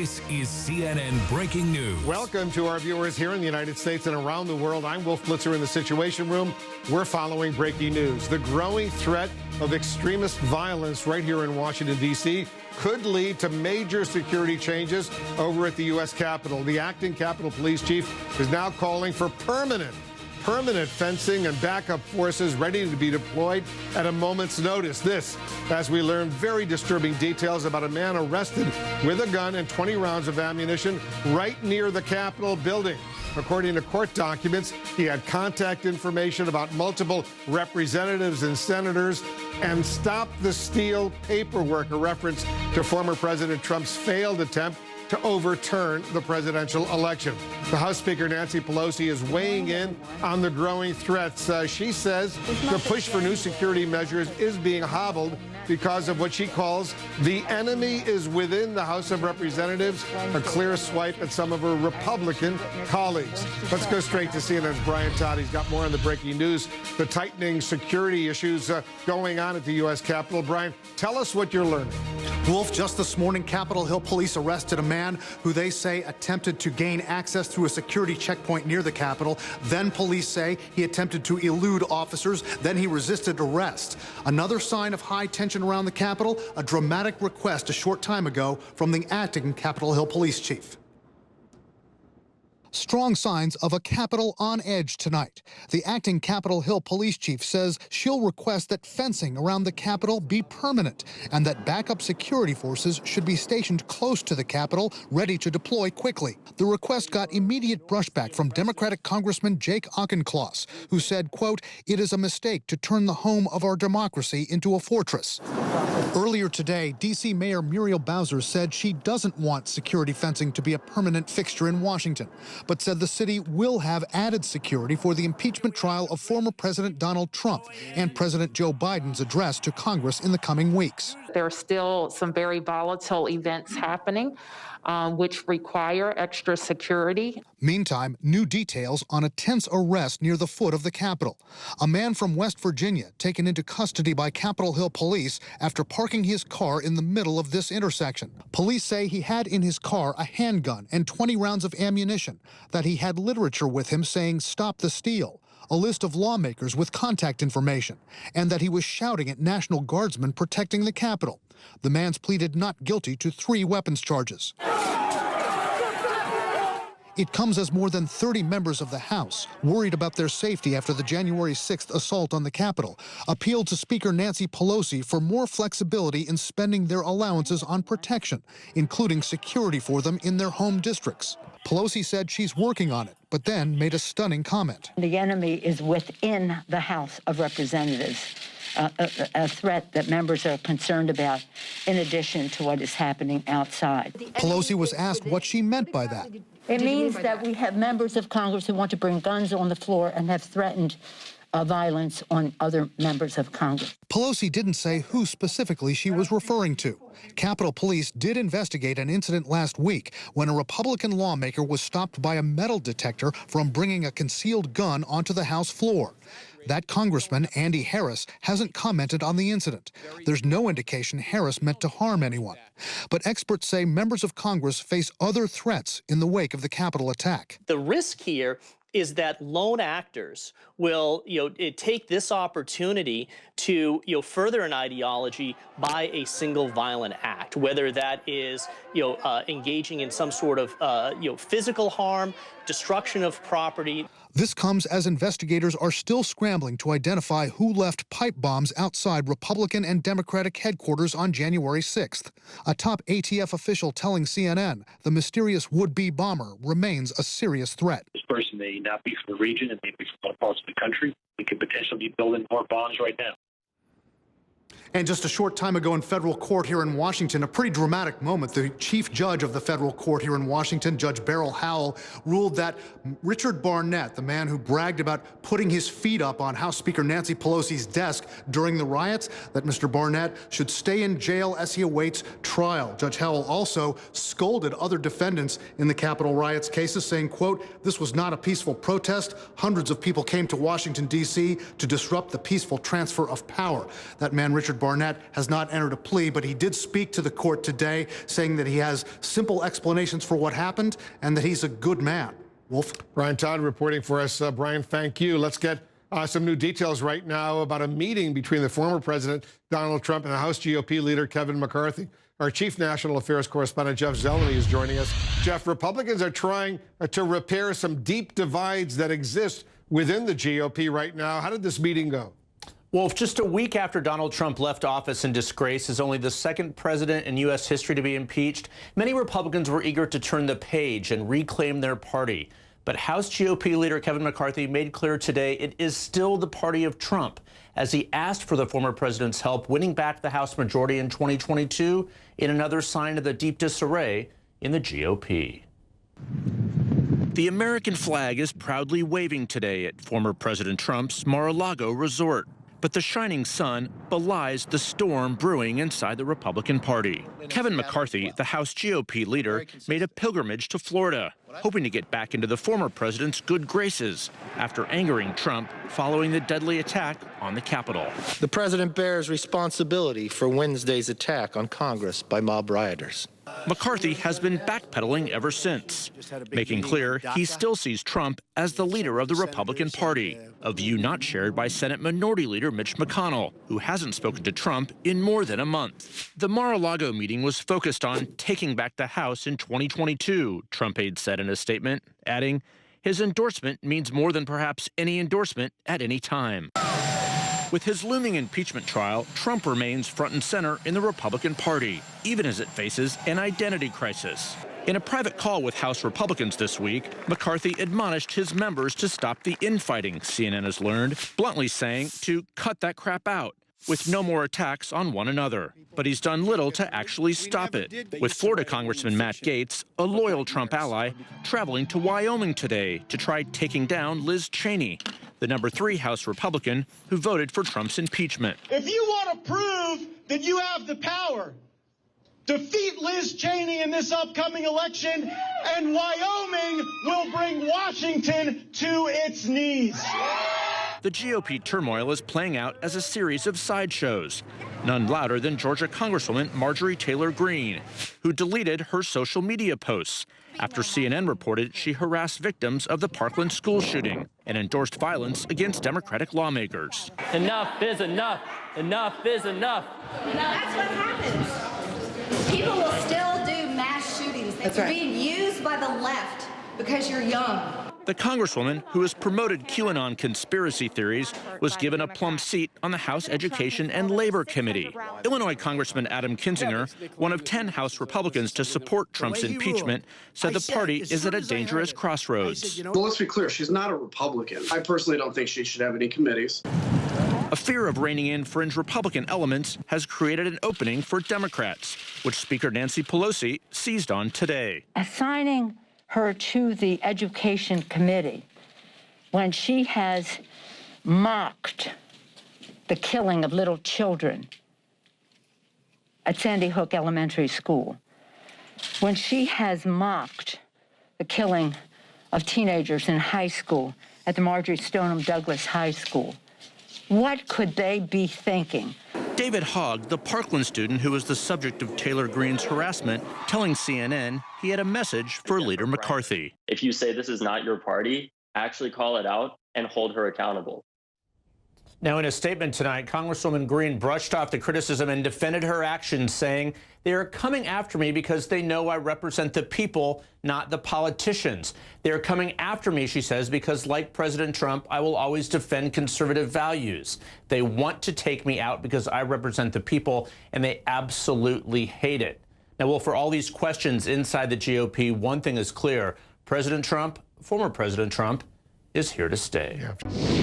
This is CNN Breaking News. Welcome to our viewers here in the United States and around the world. I'm Wolf Blitzer in the Situation Room. We're following breaking news. The growing threat of extremist violence right here in Washington, D.C. could lead to major security changes over at the U.S. Capitol. The acting Capitol Police Chief is now calling for permanent fencing and backup forces ready to be deployed at a moment's notice. This, as we learn very disturbing details about a man arrested with a gun and 20 rounds of ammunition right near the Capitol building. According to court documents, he had contact information about multiple representatives and senators and Stop the Steal paperwork, a reference to former President Trump's failed attempt to overturn the presidential election. The House Speaker Nancy Pelosi is weighing in on the growing threats. She says the push for new security measures is being hobbled because of what she calls the enemy is within the House of Representatives, a clear swipe at some of her Republican colleagues. Let's go straight to CNN's Brian Todd. He's got more on the breaking news, the tightening security issues going on at the U.S. Capitol. Brian, tell us what you're learning. Wolf, just this morning, Capitol Hill police arrested a man who they say attempted to gain access through a security checkpoint near the Capitol. Then police say he attempted to elude officers. Then he resisted arrest. Another sign of high tension around the Capitol, a dramatic request a short time ago from the acting Capitol Hill police chief. Strong signs of a Capitol on edge tonight. The acting Capitol Hill police chief says she'll request that fencing around the Capitol be permanent and that backup security forces should be stationed close to the Capitol, ready to deploy quickly. The request got immediate brushback from Democratic Congressman Jake Auchincloss, who said, quote, "It is a mistake to turn the home of our democracy into a fortress." Earlier today, D.C. Mayor Muriel Bowser said she doesn't want security fencing to be a permanent fixture in Washington, but said the city will have added security for the impeachment trial of former President Donald Trump and President Joe Biden's address to Congress in the coming weeks. There are still some very volatile events happening, which require extra security. Meantime, new details on a tense arrest near the foot of the Capitol. A man from West Virginia taken into custody by Capitol Hill police after parking his car in the middle of this intersection. Police say he had in his car a handgun and 20 rounds of ammunition, that he had literature with him saying "Stop the Steal," a list of lawmakers with contact information, and that he was shouting at National Guardsmen protecting the Capitol. The man's pleaded not guilty to 3 weapons charges. It comes as more than 30 members of the House, worried about their safety after the January 6th assault on the Capitol, appealed to Speaker Nancy Pelosi for more flexibility in spending their allowances on protection, including security for them in their home districts. Pelosi said she's working on it, but then made a stunning comment. The enemy is within the House of Representatives, a threat that members are concerned about, in addition to what is happening outside. Pelosi was asked what she meant by that. It means that we have members of Congress who want to bring guns on the floor and have threatened violence on other members of Congress. Pelosi didn't say who specifically she was referring to. Capitol Police did investigate an incident last week when a Republican lawmaker was stopped by a metal detector from bringing a concealed gun onto the House floor. That Congressman, Andy Harris, hasn't commented on the incident. There's no indication Harris meant to harm anyone. But experts say members of Congress face other threats in the wake of the Capitol attack. The risk here is that lone actors will, take this opportunity to, further an ideology by a single violent act, whether that is, engaging in some sort of, physical harm, destruction of property. This comes as investigators are still scrambling to identify who left pipe bombs outside Republican and Democratic headquarters on January 6th. A top ATF official telling CNN the mysterious would-be bomber remains a serious threat. This person may not be from the region and may be from other parts of the country. We could potentially be building more bombs right now. And just a short time ago in federal court here in Washington, a pretty dramatic moment. The chief judge of the federal court here in Washington, Judge Beryl Howell, ruled that Richard Barnett, the man who bragged about putting his feet up on House Speaker Nancy Pelosi's desk during the riots, that Mr. Barnett should stay in jail as he awaits trial. Judge Howell also scolded other defendants in the Capitol riots cases, saying, quote, "This was not a peaceful protest. Hundreds of people came to Washington, D.C. to disrupt the peaceful transfer of power." That man, Richard Barnett has not entered a plea, but he did speak to the court today, saying that he has simple explanations for what happened and that he's a good man. Wolf? Brian Todd reporting for us. Brian, thank you. Let's get some new details right now about a meeting between the former President Donald Trump and the House GOP leader Kevin McCarthy. Our chief national affairs correspondent, Jeff Zeleny, is joining us. Jeff, Republicans are trying to repair some deep divides that exist within the GOP right now. How did this meeting go? Wolf, just a week after Donald Trump left office in disgrace as only the second president in U.S. history to be impeached, many Republicans were eager to turn the page and reclaim their party. But House GOP leader Kevin McCarthy made clear today it is still the party of Trump, as he asked for the former president's help winning back the House majority in 2022 in another sign of the deep disarray in the GOP. The American flag is proudly waving today at former President Trump's Mar-a-Lago resort. But the shining sun belies the storm brewing inside the Republican Party. Kevin McCarthy, the House GOP leader, made a pilgrimage to Florida, hoping to get back into the former president's good graces after angering Trump following the deadly attack on the Capitol. The president bears responsibility for Wednesday's attack on Congress by mob rioters. McCarthy has been backpedaling ever since, making clear he still sees Trump as the leader of the Republican Party, a view not shared by Senate Minority Leader Mitch McConnell, who hasn't spoken to Trump in more than a month. The Mar-a-Lago meeting was focused on taking back the House in 2022, Trump aide said in a statement, adding, his endorsement means more than perhaps any endorsement at any time. With his looming impeachment trial, Trump remains front and center in the Republican Party, even as it faces an identity crisis. In a private call with House Republicans this week, McCarthy admonished his members to stop the infighting, CNN has learned, bluntly saying to cut that crap out, with no more attacks on one another. But he's done little to actually stop it, with Florida Congressman Matt Gaetz, a loyal Trump ally, traveling to Wyoming today to try taking down Liz Cheney, the number 3 House Republican who voted for Trump's impeachment. If you want to prove that you have the power, defeat Liz Cheney in this upcoming election, and Wyoming will bring Washington to its knees. The GOP turmoil is playing out as a series of sideshows, none louder than Georgia Congresswoman Marjorie Taylor Greene, who deleted her social media posts after CNN reported she harassed victims of the Parkland school shooting and endorsed violence against Democratic lawmakers. Enough is enough. Enough is enough. That's what happens. People will still do mass shootings. They're being used by the left because you're young. The Congresswoman, who has promoted QAnon conspiracy theories, was given a plum seat on the House Education and Labor Committee. Illinois Congressman Adam Kinzinger, one of 10 House Republicans to support Trump's impeachment, said the party is at a dangerous crossroads. Well, let's be clear, she's not a Republican. I personally don't think she should have any committees. A fear of reining in fringe Republican elements has created an opening for Democrats, which Speaker Nancy Pelosi seized on today. Assigning her to the Education Committee when she has mocked the killing of little children at Sandy Hook Elementary School, when she has mocked the killing of teenagers in high school at the Marjorie Stoneman Douglas High School. What could they be thinking? David Hogg, the Parkland student who was the subject of Taylor Greene's harassment, telling CNN he had a message for Leader McCarthy. If you say this is not your party, actually call it out and hold her accountable. Now, in a statement tonight, Congresswoman Greene brushed off the criticism and defended her actions, saying, they are coming after me because they know I represent the people, not the politicians. They are coming after me, she says, because like President Trump, I will always defend conservative values. They want to take me out because I represent the people, and they absolutely hate it. Now, well, for all these questions inside the GOP, one thing is clear. President Trump, former President Trump, is here to stay. Yeah.